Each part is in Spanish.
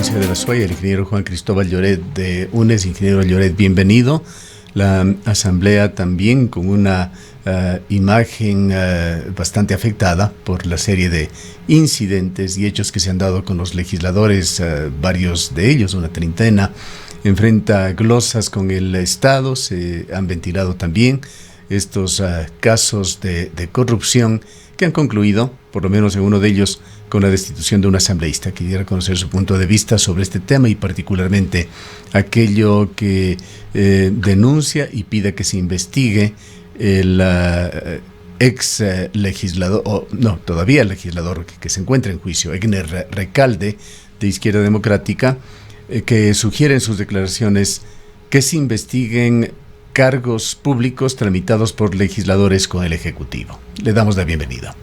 provincia de La Suaya, el ingeniero Juan Cristóbal Lloret de UNES. Ingeniero Lloret, bienvenido. La asamblea también con una imagen bastante afectada por la serie de incidentes y hechos que se han dado con los legisladores, varios de ellos, una treintena, enfrenta glosas con el Estado. Se han ventilado también estos casos de corrupción que han concluido, por lo menos en uno de ellos, con la destitución de un asambleísta. Quisiera conocer su punto de vista sobre este tema y particularmente aquello que denuncia y pide que se investigue el ex legislador, o no, todavía legislador que se encuentra en juicio, Egner Recalde, de Izquierda Democrática, que sugiere en sus declaraciones que se investiguen cargos públicos tramitados por legisladores con el Ejecutivo. Le damos la bienvenida.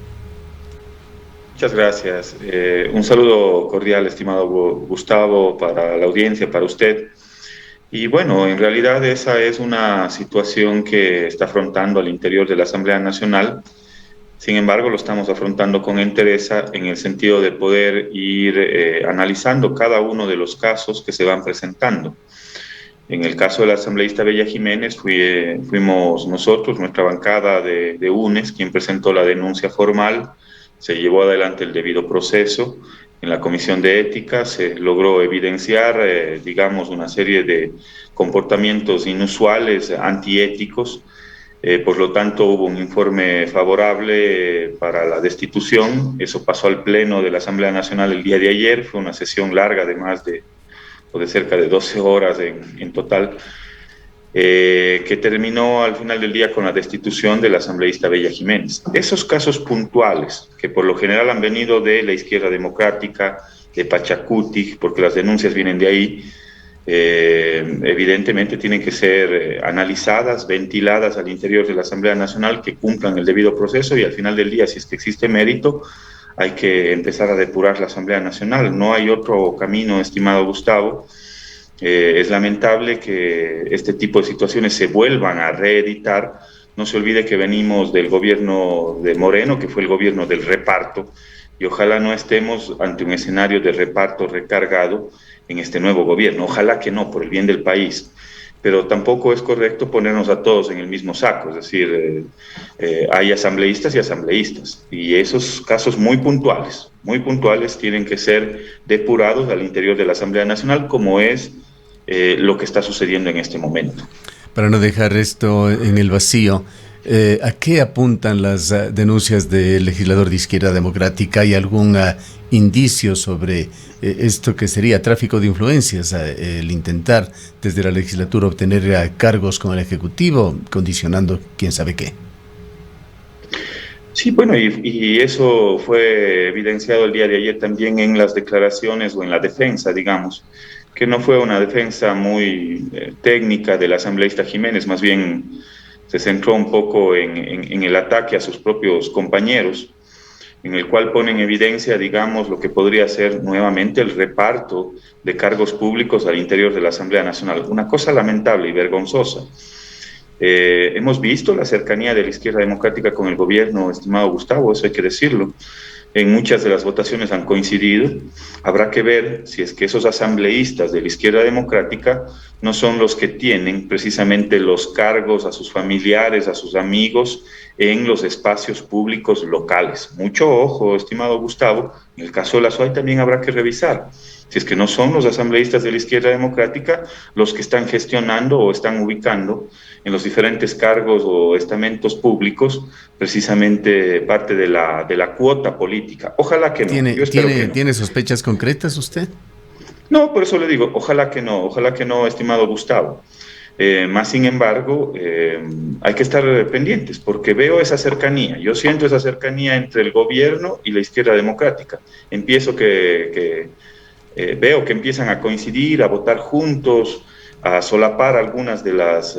Muchas gracias. Un saludo cordial, estimado Gustavo, para la audiencia, para usted. Y bueno, en realidad esa es una situación que está afrontando al interior de la Asamblea Nacional. Sin embargo, lo estamos afrontando con entereza en el sentido de poder ir analizando cada uno de los casos que se van presentando. En el caso de la asambleísta Bella Jiménez, fuimos nosotros, nuestra bancada de UNES, quien presentó la denuncia formal. Se llevó adelante el debido proceso. En la Comisión de Ética se logró evidenciar, digamos, una serie de comportamientos inusuales, antiéticos. Por lo tanto, hubo un informe favorable para la destitución. Eso pasó al Pleno de la Asamblea Nacional el día de ayer. Fue una sesión larga de de cerca de 12 horas en total, que terminó al final del día con la destitución del asambleísta Bella Jiménez. Esos casos puntuales, que por lo general han venido de la Izquierda Democrática, de Pachacuti, porque las denuncias vienen de ahí, evidentemente tienen que ser analizadas, ventiladas al interior de la Asamblea Nacional, que cumplan el debido proceso, y al final del día, si es que existe mérito, hay que empezar a depurar la Asamblea Nacional. No hay otro camino, estimado Gustavo. Es lamentable que este tipo de situaciones se vuelvan a reeditar. No se olvide que venimos del gobierno de Moreno, que fue el gobierno del reparto, y ojalá no estemos ante un escenario de reparto recargado en este nuevo gobierno. Ojalá que no, por el bien del país. Pero tampoco es correcto ponernos a todos en el mismo saco, es decir, hay asambleístas y asambleístas, y esos casos muy puntuales tienen que ser depurados al interior de la Asamblea Nacional, como es lo que está sucediendo en este momento. Para no dejar esto en el vacío, ¿a qué apuntan las denuncias del legislador de Izquierda Democrática? ¿Hay algún indicio sobre esto que sería tráfico de influencias, el intentar desde la legislatura obtener cargos con el Ejecutivo, condicionando quién sabe qué? Sí, bueno, y eso fue evidenciado el día de ayer también en las declaraciones o en la defensa, digamos, que no fue una defensa muy técnica del asambleísta Jiménez, más bien se centró un poco en el ataque a sus propios compañeros, en el cual pone en evidencia, digamos, lo que podría ser nuevamente el reparto de cargos públicos al interior de la Asamblea Nacional. Una cosa lamentable y vergonzosa. Hemos visto la cercanía de la Izquierda Democrática con el gobierno, estimado Gustavo, eso hay que decirlo. En muchas de las votaciones han coincidido. Habrá que ver si es que esos asambleístas de la Izquierda Democrática no son los que tienen precisamente los cargos a sus familiares, a sus amigos en los espacios públicos locales. Mucho ojo, estimado Gustavo, en el caso de la SUAY también habrá que revisar si es que no son los asambleístas de la Izquierda Democrática los que están gestionando o están ubicando en los diferentes cargos o estamentos públicos precisamente parte de la cuota política. Ojalá que no. ¿Tiene sospechas concretas usted? No, por eso le digo, ojalá que no, estimado Gustavo. Más sin embargo, hay que estar pendientes porque veo esa cercanía, yo siento esa cercanía entre el gobierno y la Izquierda Democrática. Veo que empiezan a coincidir, a votar juntos, a solapar algunas de las,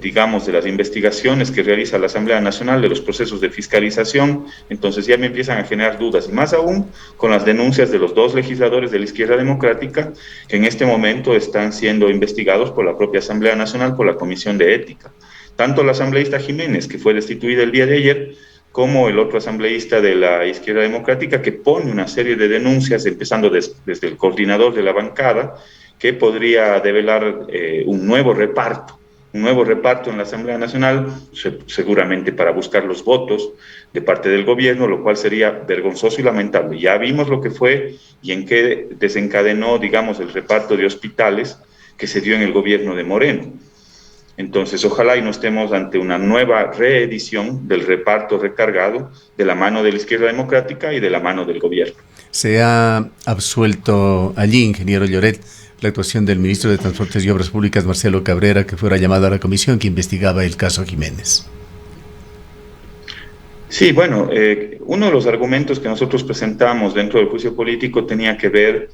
digamos, de las investigaciones que realiza la Asamblea Nacional, de los procesos de fiscalización. Entonces ya me empiezan a generar dudas, y más aún con las denuncias de los dos legisladores de la Izquierda Democrática que en este momento están siendo investigados por la propia Asamblea Nacional, por la Comisión de Ética. Tanto la asambleísta Jiménez, que fue destituida el día de ayer, como el otro asambleísta de la Izquierda Democrática, que pone una serie de denuncias, empezando desde el coordinador de la bancada, que podría develar un nuevo reparto en la Asamblea Nacional, seguramente para buscar los votos de parte del gobierno, lo cual sería vergonzoso y lamentable. Ya vimos lo que fue y en qué desencadenó, digamos, el reparto de hospitales que se dio en el gobierno de Moreno. Entonces, ojalá y no estemos ante una nueva reedición del reparto recargado de la mano de la Izquierda Democrática y de la mano del gobierno. Se ha absuelto allí, ingeniero Lloret, la actuación del ministro de Transportes y Obras Públicas, Marcelo Cabrera, que fuera llamado a la comisión que investigaba el caso Jiménez. Sí, bueno, uno de los argumentos que nosotros presentamos dentro del juicio político tenía que ver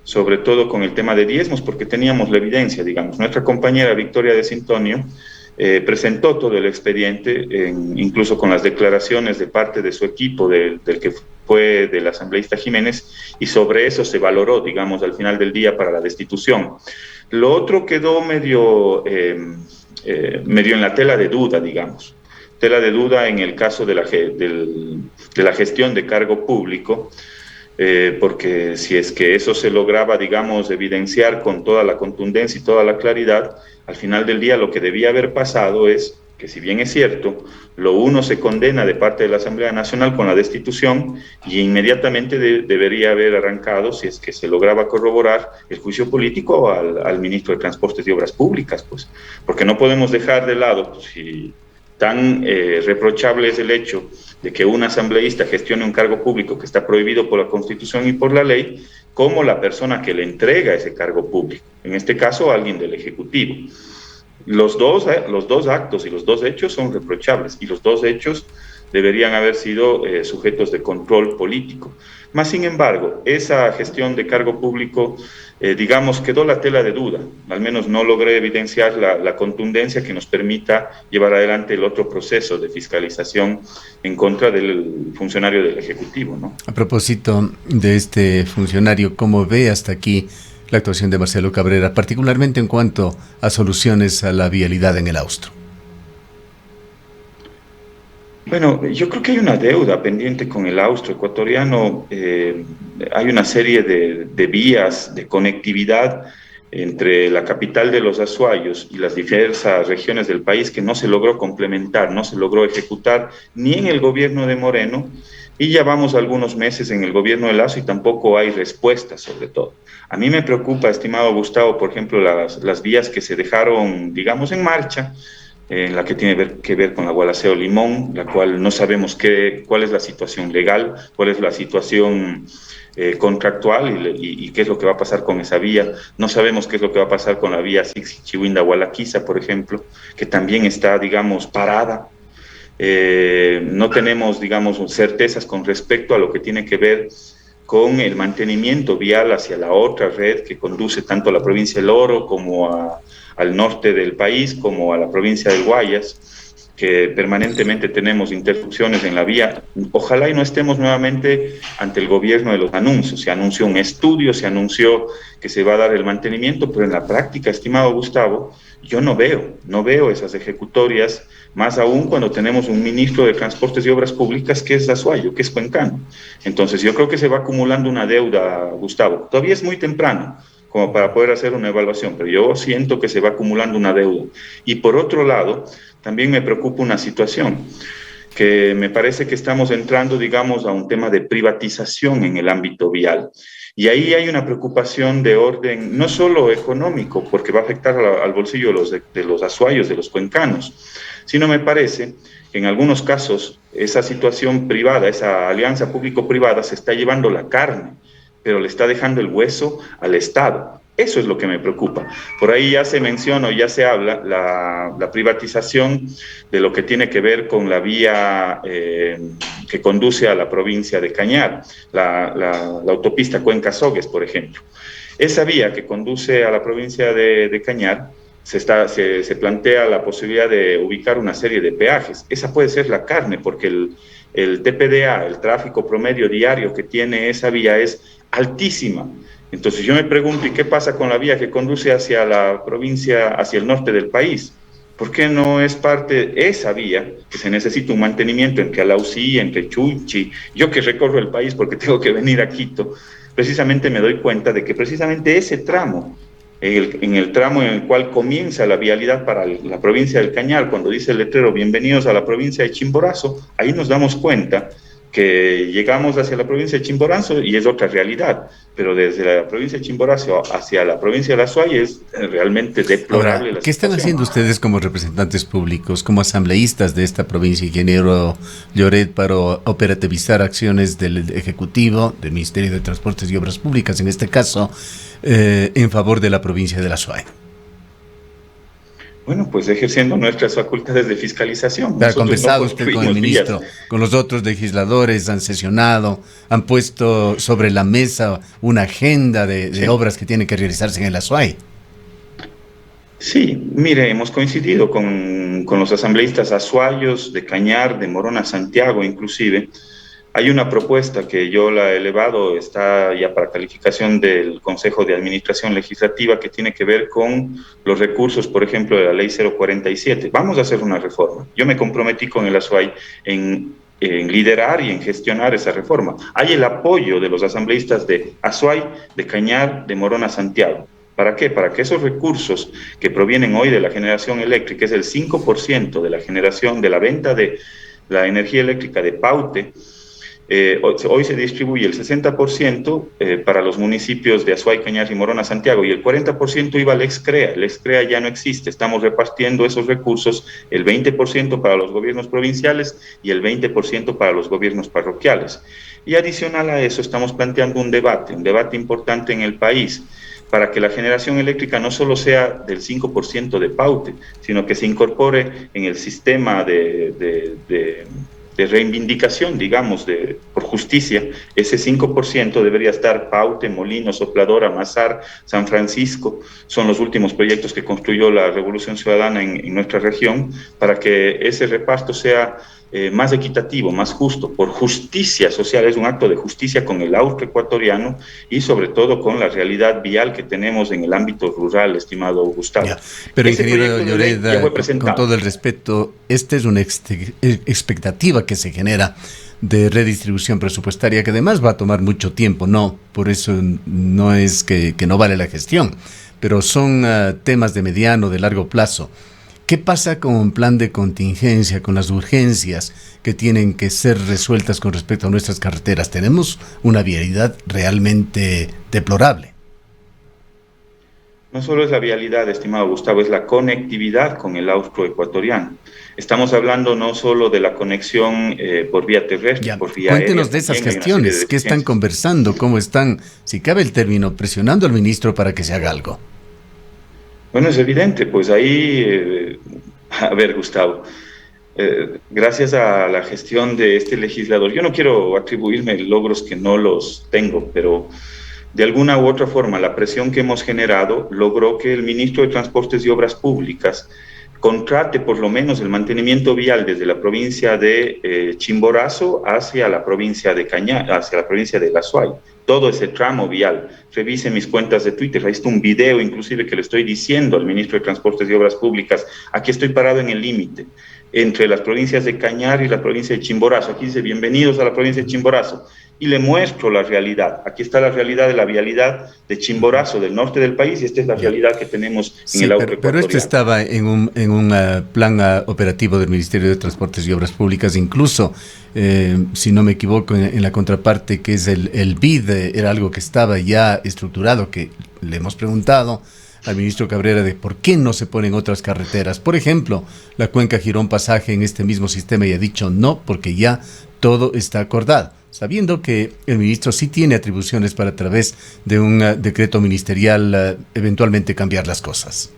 sobre todo con el tema de diezmos, porque teníamos la evidencia, digamos. Nuestra compañera Victoria de Sintonio presentó todo el expediente, incluso con las declaraciones de parte de su equipo, del que fue del asambleísta Jiménez, y sobre eso se valoró, digamos, al final del día para la destitución. Lo otro quedó medio en la tela de duda, digamos. Tela de duda en el caso de la gestión de cargo público, porque si es que eso se lograba, digamos, evidenciar con toda la contundencia y toda la claridad, al final del día lo que debía haber pasado es que, si bien es cierto, lo uno se condena de parte de la Asamblea Nacional con la destitución y inmediatamente debería haber arrancado, si es que se lograba corroborar, el juicio político al ministro de Transportes y Obras Públicas, pues, porque no podemos dejar de lado, pues, si tan reprochable es el hecho de que un asambleísta gestione un cargo público que está prohibido por la Constitución y por la ley, como la persona que le entrega ese cargo público, en este caso alguien del Ejecutivo. Los dos actos y los dos hechos son reprochables y los dos hechos deberían haber sido sujetos de control político. Más sin embargo, esa gestión de cargo público, digamos, quedó la tela de duda. Al menos no logré evidenciar la contundencia que nos permita llevar adelante el otro proceso de fiscalización en contra del funcionario del Ejecutivo, ¿no? A propósito de este funcionario, ¿cómo ve hasta aquí la actuación de Marcelo Cabrera, particularmente en cuanto a soluciones a la vialidad en el Austro? Bueno, yo creo que hay una deuda pendiente con el Austro ecuatoriano. Hay una serie de vías de conectividad entre la capital de los Azuayos y las diversas regiones del país que no se logró complementar, no se logró ejecutar ni en el gobierno de Moreno, y ya vamos algunos meses en el gobierno de Lazo y tampoco hay respuesta, sobre todo. A mí me preocupa, estimado Gustavo, por ejemplo, las vías que se dejaron, digamos, en marcha, la que tiene que ver con la Gualaceo Limón, la cual no sabemos cuál es la situación legal, cuál es la situación contractual y qué es lo que va a pasar con esa vía. No sabemos qué es lo que va a pasar con la vía Chihuinda-Gualaquiza, por ejemplo, que también está, digamos, parada. No tenemos, digamos, certezas con respecto a lo que tiene que ver con el mantenimiento vial hacia la otra red que conduce tanto a la provincia del Oro como al norte del país, como a la provincia del Guayas, que permanentemente tenemos interrupciones en la vía. Ojalá y no estemos nuevamente ante el gobierno de los anuncios. Se anunció un estudio, se anunció que se va a dar el mantenimiento, pero en la práctica, estimado Gustavo, yo no veo esas ejecutorias, más aún cuando tenemos un ministro de Transportes y Obras Públicas que es azuayo, que es cuencano. Entonces yo creo que se va acumulando una deuda, Gustavo. Todavía es muy temprano como para poder hacer una evaluación, pero yo siento que se va acumulando una deuda. Y por otro lado, también me preocupa una situación, que me parece que estamos entrando, digamos, a un tema de privatización en el ámbito vial. Y ahí hay una preocupación de orden no solo económico, porque va a afectar al bolsillo de los azuayos, de los cuencanos, sino me parece que en algunos casos esa situación privada, esa alianza público-privada se está llevando la carne, pero le está dejando el hueso al Estado. Eso es lo que me preocupa. Por ahí ya se menciona, ya se habla, la privatización de lo que tiene que ver con la vía que conduce a la provincia de Cañar, la autopista Cuenca-Sogues, por ejemplo. Esa vía que conduce a la provincia de Cañar, se plantea la posibilidad de ubicar una serie de peajes. Esa puede ser la carne, porque el TPDA, el tráfico promedio diario que tiene esa vía es altísima. Entonces yo me pregunto, ¿y qué pasa con la vía que conduce hacia la provincia, hacia el norte del país? ¿Por qué no es parte de esa vía que se necesita un mantenimiento entre Alausí, entre Chunchi? Yo que recorro el país porque tengo que venir a Quito, precisamente me doy cuenta de que precisamente ese tramo, en el tramo en el cual comienza la vialidad para la provincia del Cañar, cuando dice el letrero bienvenidos a la provincia de Chimborazo, ahí nos damos cuenta que llegamos hacia la provincia de Chimborazo y es otra realidad, pero desde la provincia de Chimborazo hacia la provincia de Azuay es realmente deplorable. Ahora, ¿qué están haciendo ustedes como representantes públicos, como asambleístas de esta provincia, ingeniero Lloret, para operativizar acciones del Ejecutivo, del Ministerio de Transportes y Obras Públicas, en este caso, en favor de la provincia de Azuay? Bueno, pues ejerciendo nuestras facultades de fiscalización. ¿Ha conversado usted con el ministro, con los otros legisladores? ¿Han sesionado? ¿Han puesto sobre la mesa una agenda de obras que tienen que realizarse en el Azuay? Sí, mire, hemos coincidido con los asambleístas azuayos de Cañar, de Morona, Santiago inclusive. Hay una propuesta que yo la he elevado, está ya para calificación del Consejo de Administración Legislativa, que tiene que ver con los recursos, por ejemplo, de la Ley 047. Vamos a hacer una reforma. Yo me comprometí con el Azuay en liderar y en gestionar esa reforma. Hay el apoyo de los asambleístas de Azuay, de Cañar, de Morona, Santiago. ¿Para qué? Para que esos recursos que provienen hoy de la generación eléctrica, es el 5% de la generación, de la venta de la energía eléctrica de Paute, hoy se distribuye el 60% para los municipios de Azuay, Cañar y Morona, Santiago, y el 40% iba al Excrea. El Excrea ya no existe. Estamos repartiendo esos recursos, el 20% para los gobiernos provinciales y el 20% para los gobiernos parroquiales. Y adicional a eso estamos planteando un debate importante en el país, para que la generación eléctrica no solo sea del 5% de Paute, sino que se incorpore en el sistema de reivindicación, digamos, por justicia. Ese 5% debería estar Paute, Molino, Sopladora, Mazar, San Francisco. Son los últimos proyectos que construyó la Revolución Ciudadana en nuestra región, para que ese reparto sea más equitativo, más justo, por justicia social. Es un acto de justicia con el austro ecuatoriano y sobre todo con la realidad vial que tenemos en el ámbito rural, estimado Gustavo. Ya, pero ingeniero Lloret, con todo el respeto, esta es una expectativa que se genera de redistribución presupuestaria, que además va a tomar mucho tiempo. No, por eso no es que no vale la gestión, pero son temas de mediano, de largo plazo. ¿Qué pasa con un plan de contingencia, con las urgencias que tienen que ser resueltas con respecto a nuestras carreteras? Tenemos una vialidad realmente deplorable. No solo es la vialidad, estimado Gustavo, es la conectividad con el austroecuatoriano. Estamos hablando no solo de la conexión por vía terrestre, por vía aérea. Cuéntenos de esas gestiones, ¿qué están conversando? ¿Cómo están, si cabe el término, presionando al ministro para que se haga algo? Bueno, es evidente, pues ahí, a ver, Gustavo, gracias a la gestión de este legislador, yo no quiero atribuirme logros que no los tengo, pero de alguna u otra forma la presión que hemos generado logró que el ministro de Transportes y Obras Públicas contrate por lo menos el mantenimiento vial desde la provincia de Chimborazo hacia la provincia de Cañar, hacia la provincia de Azuay. Todo ese tramo vial. Revise mis cuentas de Twitter, ahí está un video inclusive que le estoy diciendo al ministro de Transportes y Obras Públicas: aquí estoy parado en el límite entre las provincias de Cañar y la provincia de Chimborazo. Aquí dice bienvenidos a la provincia de Chimborazo, y le muestro la realidad. Aquí está la realidad de la vialidad de Chimborazo, del norte del país, y esta es la realidad que tenemos en el austro ecuatoriano. Pero esto estaba en un plan operativo del Ministerio de Transportes y Obras Públicas, incluso, si no me equivoco, en la contraparte, que es el BID, era algo que estaba ya estructurado, que le hemos preguntado al ministro Cabrera de por qué no se ponen otras carreteras. Por ejemplo, la cuenca Girón Pasaje en este mismo sistema, y ha dicho no, porque ya todo está acordado, sabiendo que el ministro sí tiene atribuciones para, a través de un decreto ministerial, eventualmente cambiar las cosas.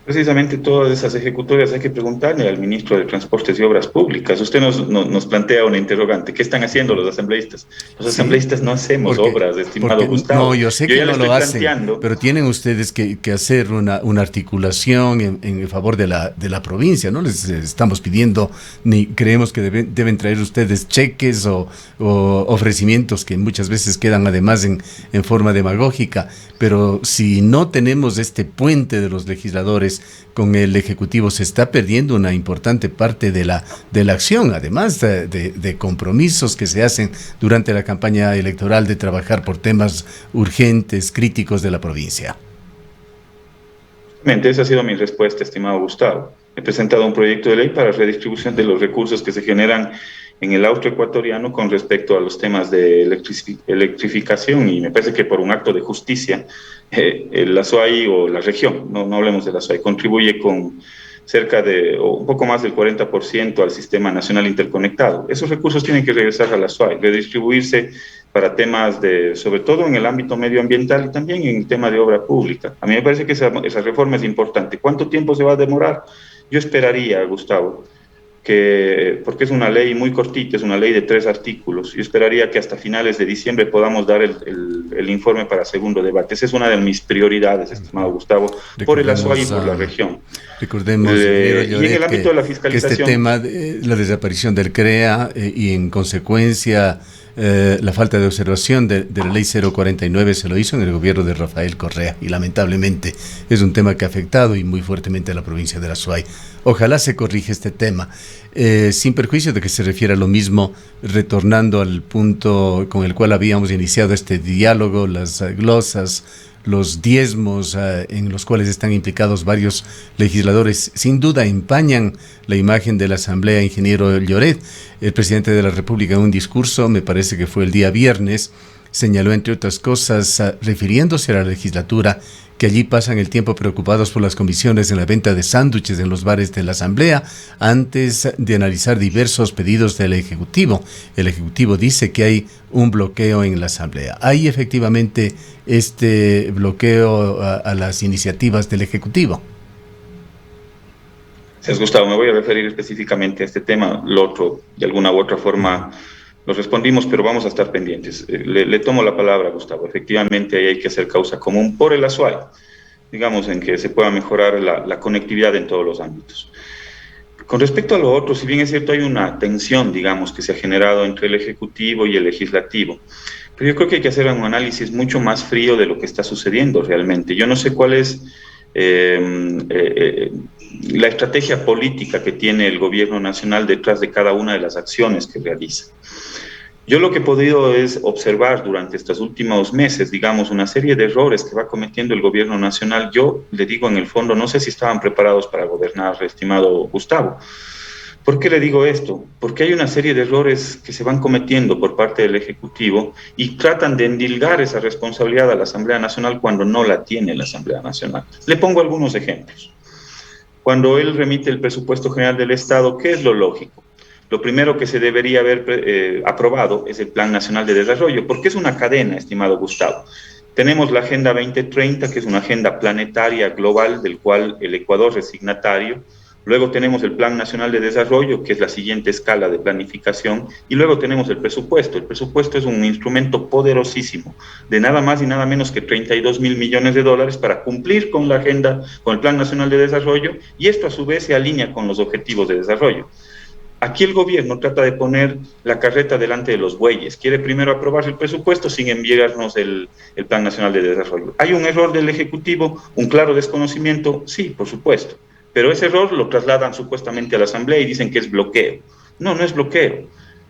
Precisamente todas esas ejecutorias hay que preguntarle al ministro de Transportes y Obras Públicas. Usted nos plantea una interrogante: ¿qué están haciendo los asambleístas? Los asambleístas no hacemos obras, estimado Gustavo. No, yo sé que no lo hacen, pero tienen ustedes que hacer una articulación en favor de la provincia. No les estamos pidiendo, ni creemos que deben traer ustedes cheques o ofrecimientos que muchas veces quedan además en forma demagógica. Pero si no tenemos este puente de los legisladores pues con el Ejecutivo se está perdiendo una importante parte de la acción, además de compromisos que se hacen durante la campaña electoral de trabajar por temas urgentes, críticos de la provincia. Esa ha sido mi respuesta, estimado Gustavo. He presentado un proyecto de ley para redistribución de los recursos que se generan en el austro ecuatoriano con respecto a los temas de electrificación, y me parece que por un acto de justicia la SUAI o la región, no hablemos de la SUAI, contribuye con cerca de o un poco más del 40% al Sistema Nacional Interconectado. Esos recursos tienen que regresar a la SUAI, redistribuirse para temas sobre todo en el ámbito medioambiental y también en el tema de obra pública. A mí me parece que esa reforma es importante. ¿Cuánto tiempo se va a demorar? Yo esperaría, Gustavo, porque es una ley muy cortita, es una ley de 3 artículos, yo esperaría que hasta finales de diciembre podamos dar el informe para segundo debate. Esa es una de mis prioridades, estimado Gustavo, por el ASUAI y por la región. Recordemos, y en el ámbito de la fiscalización, que este tema, la desaparición del CREA y en consecuencia la falta de observación de la ley 049 se lo hizo en el gobierno de Rafael Correa, y lamentablemente es un tema que ha afectado y muy fuertemente a la provincia de la SUAI. Ojalá se corrija este tema, sin perjuicio de que se refiera a lo mismo, retornando al punto con el cual habíamos iniciado este diálogo, las glosas, los diezmos en los cuales están implicados varios legisladores, sin duda empañan la imagen de la Asamblea, ingeniero Lloret. El presidente de la República en un discurso, me parece que fue el día viernes, señaló entre otras cosas, refiriéndose a la legislatura, que allí pasan el tiempo preocupados por las comisiones en la venta de sándwiches en los bares de la Asamblea, antes de analizar diversos pedidos del Ejecutivo. El Ejecutivo dice que hay un bloqueo en la Asamblea. ¿Hay efectivamente este bloqueo a las iniciativas del Ejecutivo? Gracias, Gustavo. Me voy a referir específicamente a este tema. Lo otro, de alguna u otra forma, lo respondimos, pero vamos a estar pendientes. Le tomo la palabra, Gustavo. Efectivamente, ahí hay que hacer causa común por el ASUAI, digamos, en que se pueda mejorar la conectividad en todos los ámbitos. Con respecto a lo otro, si bien es cierto, hay una tensión, digamos, que se ha generado entre el Ejecutivo y el Legislativo, pero yo creo que hay que hacer un análisis mucho más frío de lo que está sucediendo realmente. Yo no sé cuál es la estrategia política que tiene el gobierno nacional detrás de cada una de las acciones que realiza. Yo lo que he podido es observar durante estos últimos meses, digamos, una serie de errores que va cometiendo el gobierno nacional. Yo le digo, en el fondo, no sé si estaban preparados para gobernar, estimado Gustavo. ¿Por qué le digo esto? Porque hay una serie de errores que se van cometiendo por parte del Ejecutivo y tratan de endilgar esa responsabilidad a la Asamblea Nacional cuando no la tiene la Asamblea Nacional. Le pongo algunos ejemplos. Cuando él remite el presupuesto general del Estado, ¿qué es lo lógico? Lo primero que se debería haber aprobado es el Plan Nacional de Desarrollo, porque es una cadena, estimado Gustavo. Tenemos la Agenda 2030, que es una agenda planetaria global del cual el Ecuador es signatario. Luego tenemos el Plan Nacional de Desarrollo, que es la siguiente escala de planificación, y luego tenemos el presupuesto. El presupuesto es un instrumento poderosísimo, de nada más y nada menos que 32.000 millones de dólares para cumplir con la agenda, con el Plan Nacional de Desarrollo, y esto a su vez se alinea con los objetivos de desarrollo. Aquí el gobierno trata de poner la carreta delante de los bueyes. Quiere primero aprobar el presupuesto sin enviarnos el Plan Nacional de Desarrollo. ¿Hay un error del Ejecutivo? ¿Un claro desconocimiento? Sí, por supuesto. Pero ese error lo trasladan supuestamente a la Asamblea y dicen que es bloqueo. No, no es bloqueo.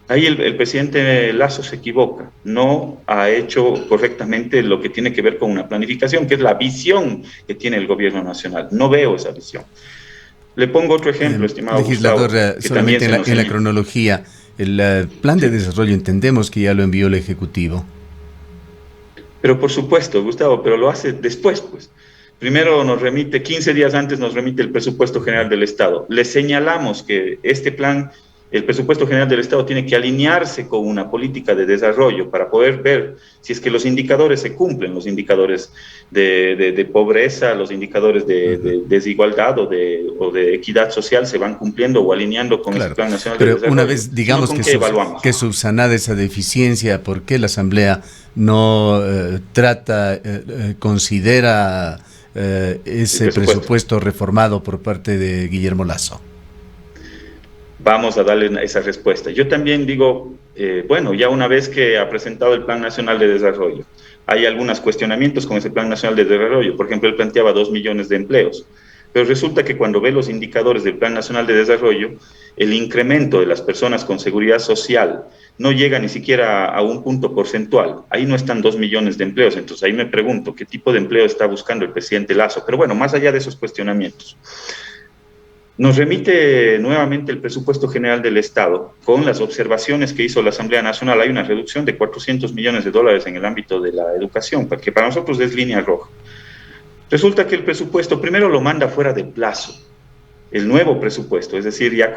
Ahí el presidente Lasso se equivoca. No ha hecho correctamente lo que tiene que ver con una planificación, que es la visión que tiene el gobierno nacional. No veo esa visión. Le pongo otro ejemplo, estimado legislador, Gustavo, solamente en la cronología, el plan de desarrollo entendemos que ya lo envió el Ejecutivo. Pero por supuesto, Gustavo, pero lo hace después, pues. Primero nos remite, 15 días antes nos remite el presupuesto general del Estado. Le señalamos que este plan, el presupuesto general del Estado, tiene que alinearse con una política de desarrollo para poder ver si es que los indicadores se cumplen, los indicadores de pobreza, los indicadores de desigualdad o de equidad social se van cumpliendo o alineando con el Plan Nacional de Desarrollo. Pero una vez, digamos, que subsanada esa deficiencia, ¿por qué la Asamblea no considera ese presupuesto reformado por parte de Guillermo Lasso? Vamos a darle esa respuesta. Yo también digo, bueno, ya una vez que ha presentado el Plan Nacional de Desarrollo, hay algunos cuestionamientos con ese Plan Nacional de Desarrollo. Por ejemplo, él planteaba 2 millones de empleos. Pero resulta que cuando ve los indicadores del Plan Nacional de Desarrollo, el incremento de las personas con seguridad social no llega ni siquiera a un punto porcentual. Ahí no están 2 millones de empleos. Entonces ahí me pregunto qué tipo de empleo está buscando el presidente Lasso. Pero bueno, más allá de esos cuestionamientos, nos remite nuevamente el presupuesto general del Estado con las observaciones que hizo la Asamblea Nacional. Hay una reducción de 400 millones de dólares en el ámbito de la educación, que para nosotros es línea roja. Resulta que el presupuesto primero lo manda fuera de plazo, el nuevo presupuesto, es decir, ya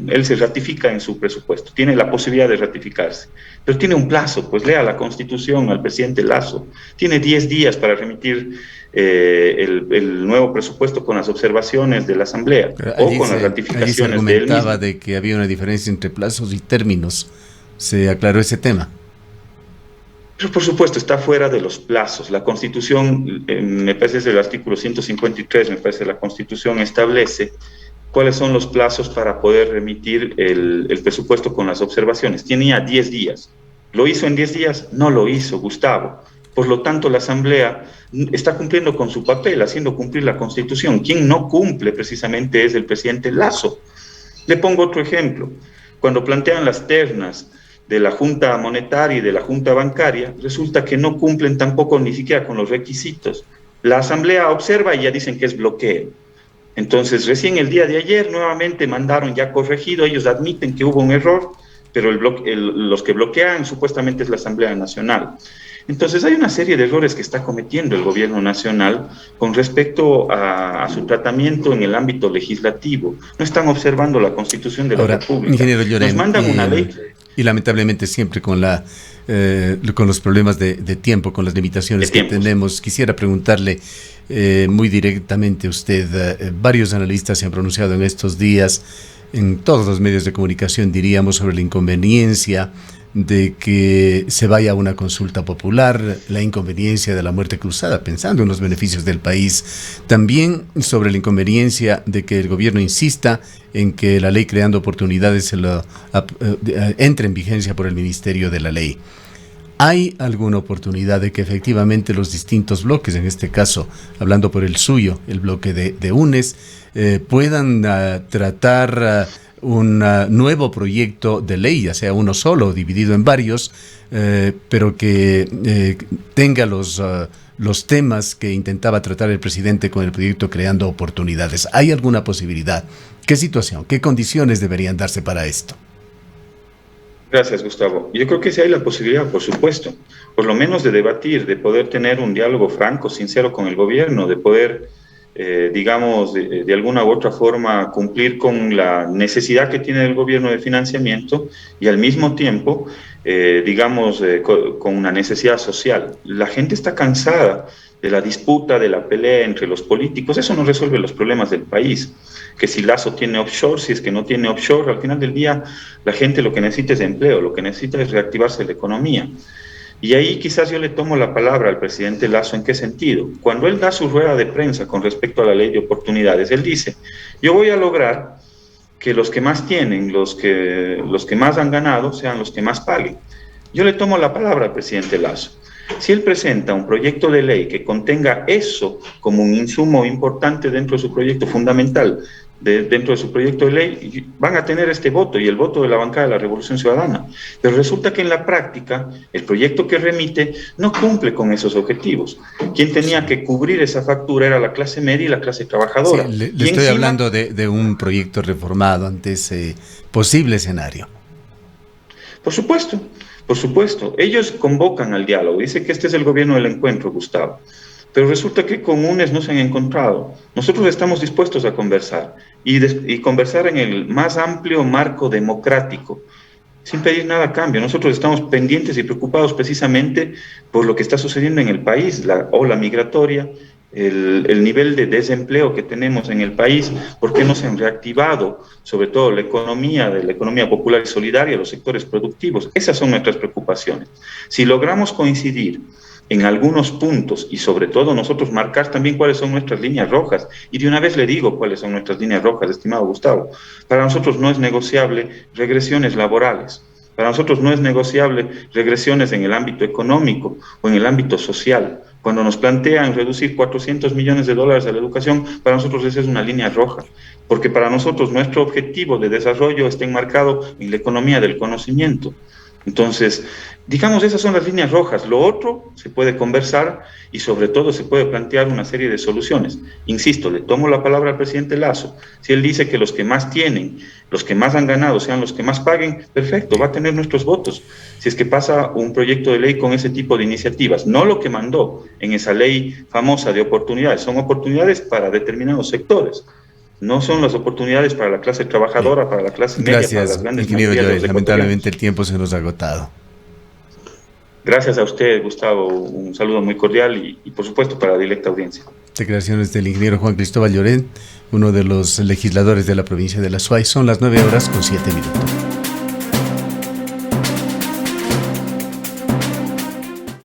él se ratifica en su presupuesto, tiene la posibilidad de ratificarse, pero tiene un plazo, pues lea la Constitución al presidente Lasso, tiene 10 días para remitir el nuevo presupuesto con las observaciones de la Asamblea o con las ratificaciones de él mismo. Se argumentaba de que había una diferencia entre plazos y términos. ¿Se aclaró ese tema? Pero por supuesto está fuera de los plazos. La Constitución, me parece es el artículo 153, me parece la Constitución establece cuáles son los plazos para poder remitir el presupuesto con las observaciones. Tenía 10 días. ¿Lo hizo en 10 días? No lo hizo, Gustavo. Por lo tanto, la Asamblea está cumpliendo con su papel, haciendo cumplir la Constitución. Quien no cumple precisamente es el presidente Lasso. Le pongo otro ejemplo. Cuando plantean las ternas de la Junta Monetaria y de la Junta Bancaria, resulta que no cumplen tampoco ni siquiera con los requisitos. La Asamblea observa y ya dicen que es bloqueo. Entonces, recién el día de ayer nuevamente mandaron ya corregido, ellos admiten que hubo un error, pero los que bloquean supuestamente es la Asamblea Nacional. Entonces hay una serie de errores que está cometiendo el gobierno nacional con respecto a su tratamiento en el ámbito legislativo. No están observando la Constitución de la República. Ingeniero Llorén, nos mandan una ley. Y lamentablemente siempre con los problemas de tiempo, con las limitaciones que tenemos, quisiera preguntarle muy directamente a usted, varios analistas se han pronunciado en estos días, en todos los medios de comunicación diríamos, sobre la inconveniencia de que se vaya a una consulta popular, la inconveniencia de la muerte cruzada, pensando en los beneficios del país, también sobre la inconveniencia de que el gobierno insista en que la ley creando oportunidades entre en vigencia por el Ministerio de la Ley. ¿Hay alguna oportunidad de que efectivamente los distintos bloques, en este caso, hablando por el suyo, el bloque de UNES, puedan tratar un nuevo proyecto de ley, ya sea uno solo, dividido en varios, pero que tenga los temas que intentaba tratar el presidente con el proyecto Creando Oportunidades? ¿Hay alguna posibilidad? ¿Qué situación? ¿Qué condiciones deberían darse para esto? Gracias, Gustavo. Yo creo que sí hay la posibilidad, por supuesto, por lo menos de debatir, de poder tener un diálogo franco, sincero con el gobierno, de poder digamos, de alguna u otra forma cumplir con la necesidad que tiene el gobierno de financiamiento y al mismo tiempo, digamos, con una necesidad social. La gente está cansada de la disputa, de la pelea entre los políticos. Eso no resuelve los problemas del país. Que si Lasso tiene offshore, si es que no tiene offshore, al final del día la gente lo que necesita es empleo, lo que necesita es reactivarse la economía. Y ahí quizás yo le tomo la palabra al presidente Lasso. ¿En qué sentido? Cuando él da su rueda de prensa con respecto a la ley de oportunidades, él dice, yo voy a lograr que los que más tienen, los que más han ganado, sean los que más paguen. Yo le tomo la palabra al presidente Lasso. Si él presenta un proyecto de ley que contenga eso como un insumo importante dentro de su proyecto fundamental, dentro de su proyecto de ley, van a tener este voto y el voto de la bancada de la Revolución Ciudadana. Pero resulta que en la práctica, el proyecto que remite no cumple con esos objetivos. Quien tenía que cubrir esa factura era la clase media y la clase trabajadora. Sí, le estoy hablando de un proyecto reformado ante ese posible escenario. Por supuesto. Por supuesto, ellos convocan al diálogo, dice que este es el gobierno del encuentro, Gustavo, pero resulta que con UNES no se han encontrado. Nosotros estamos dispuestos a conversar y conversar en el más amplio marco democrático, sin pedir nada a cambio. Nosotros estamos pendientes y preocupados precisamente por lo que está sucediendo en el país, la ola migratoria, el nivel de desempleo que tenemos en el país, por qué no se han reactivado, sobre todo la economía popular y solidaria, los sectores productivos. Esas son nuestras preocupaciones. Si logramos coincidir en algunos puntos y sobre todo nosotros marcar también cuáles son nuestras líneas rojas, y de una vez le digo cuáles son nuestras líneas rojas, estimado Gustavo, para nosotros no es negociable regresiones laborales. Para nosotros no es negociable regresiones en el ámbito económico o en el ámbito social. Cuando nos plantean reducir 400 millones de dólares a la educación, para nosotros esa es una línea roja, porque para nosotros nuestro objetivo de desarrollo está enmarcado en la economía del conocimiento. Entonces, digamos, esas son las líneas rojas. Lo otro se puede conversar y sobre todo se puede plantear una serie de soluciones. Insisto, le tomo la palabra al presidente Lasso. Si él dice que los que más tienen, los que más han ganado, sean los que más paguen, perfecto, va a tener nuestros votos. Si es que pasa un proyecto de ley con ese tipo de iniciativas, no lo que mandó en esa ley famosa de oportunidades, son oportunidades para determinados sectores. No son las oportunidades para la clase trabajadora, para la clase media, Gracias, para las grandes ingeniero mayorías de Lloret. los Lamentablemente ecuatorianos. el tiempo se nos ha agotado. Gracias a usted, Gustavo. Un saludo muy cordial y por supuesto, para la directa audiencia. Declaraciones del ingeniero Juan Cristóbal Lloret, uno de los legisladores de la provincia de La Suay. Son las 9:07 minutos.